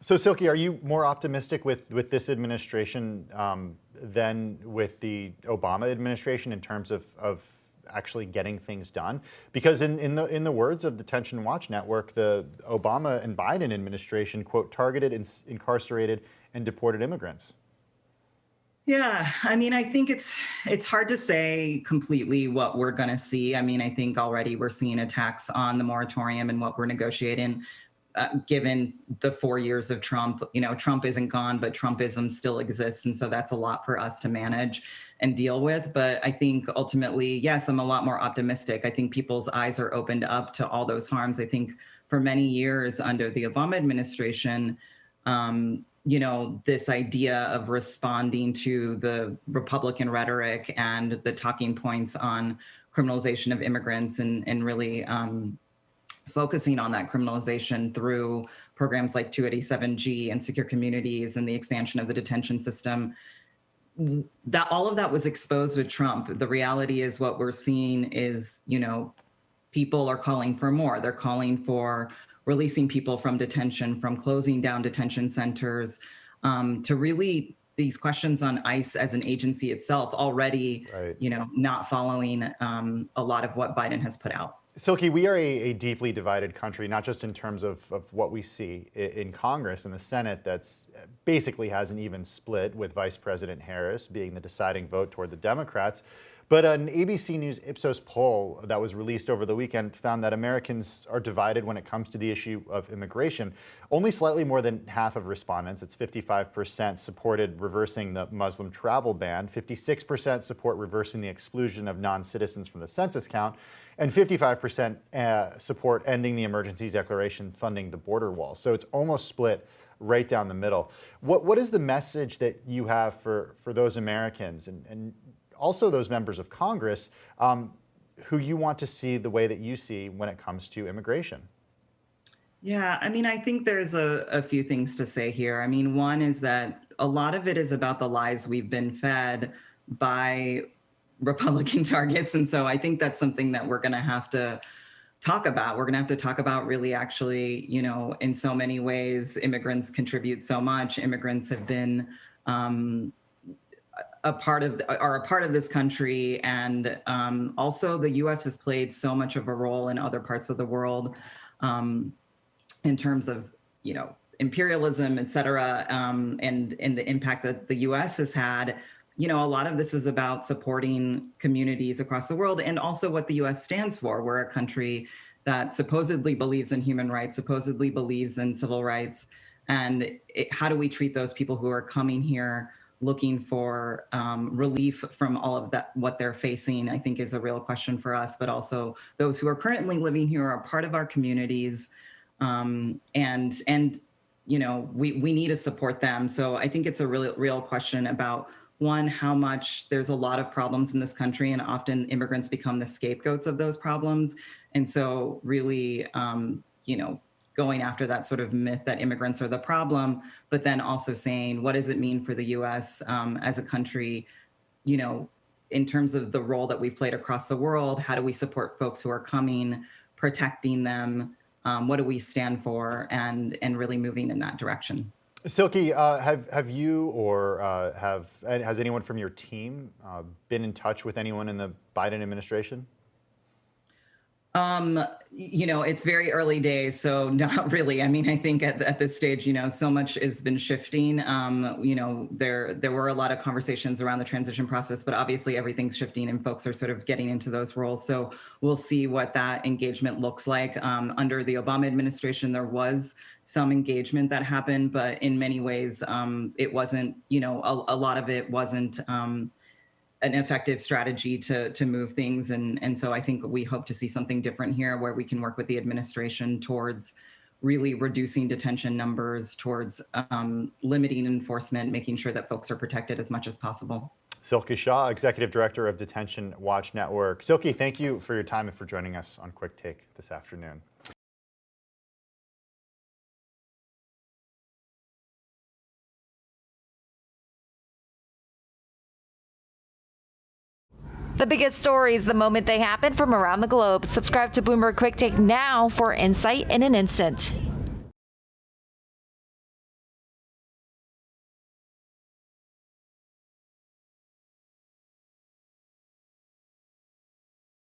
So, Silky, are you more optimistic with this administration than with the Obama administration in terms of actually getting things done? Because in the words of Detention Watch Network, the Obama and Biden administration, quote, targeted, incarcerated, and deported immigrants. Yeah, I mean, I think it's hard to say completely what we're going to see. I mean, I think already we're seeing attacks on the moratorium and what we're negotiating. Given the 4 years of Trump, Trump isn't gone, but Trumpism still exists. And so that's a lot for us to manage and deal with. But I think ultimately, yes, I'm a lot more optimistic. I think people's eyes are opened up to all those harms. I think for many years under the Obama administration, this idea of responding to the Republican rhetoric and the talking points on criminalization of immigrants and really focusing on that criminalization through programs like 287G and secure communities and the expansion of the detention system, that all of that was exposed with Trump. The reality is what we're seeing is, people are calling for more. They're calling for releasing people from detention, from closing down detention centers, to really these questions on ICE as an agency itself already, right, not following a lot of what Biden has put out. Silky, we are a deeply divided country, not just in terms of what we see in Congress and the Senate that's basically has an even split, with Vice President Harris being the deciding vote toward the Democrats. But an ABC News Ipsos poll that was released over the weekend found that Americans are divided when it comes to the issue of immigration. Only slightly more than half of respondents, it's 55%, supported reversing the Muslim travel ban, 56% support reversing the exclusion of non-citizens from the census count, and 55% support ending the emergency declaration funding the border wall. So it's almost split right down the middle. What is the message that you have for those Americans and also those members of Congress who you want to see the way that you see when it comes to immigration? Yeah, I mean, I think there's a few things to say here. I mean, one is that a lot of it is about the lies we've been fed by Republican targets. And so I think that's something that we're going to have to talk about. We're going to have to talk about really actually, in so many ways, immigrants contribute so much. Immigrants have been a part of this country. And also the US has played so much of a role in other parts of the world in terms of, imperialism, et cetera, and the impact that the US has had. A lot of this is about supporting communities across the world and also what the US stands for. We're a country that supposedly believes in human rights, supposedly believes in civil rights. And how do we treat those people who are coming here looking for relief from all of that, what they're facing, I think is a real question for us, but also those who are currently living here are part of our communities. We need to support them. So I think it's a real question about, one, how much there's a lot of problems in this country, and often immigrants become the scapegoats of those problems. And so really, going after that sort of myth that immigrants are the problem, but then also saying, what does it mean for the US as a country, in terms of the role that we've played across the world? How do we support folks who are coming, protecting them? What do we stand for? And really moving in that direction. Silky, have you or has anyone from your team been in touch with anyone in the Biden administration? It's very early days, so not really. I mean, I think at this stage, so much has been shifting. There were a lot of conversations around the transition process, but obviously everything's shifting and folks are sort of getting into those roles. So we'll see what that engagement looks like. Under the Obama administration, there was some engagement that happened, but in many ways, it wasn't, a lot of it wasn't an effective strategy to move things. And so I think we hope to see something different here where we can work with the administration towards really reducing detention numbers, towards limiting enforcement, making sure that folks are protected as much as possible. Silky Shah, Executive Director of Detention Watch Network. Silky, thank you for your time and for joining us on Quick Take this afternoon. The biggest stories the moment they happen from around the globe. Subscribe to Bloomberg Quicktake now for insight in an instant.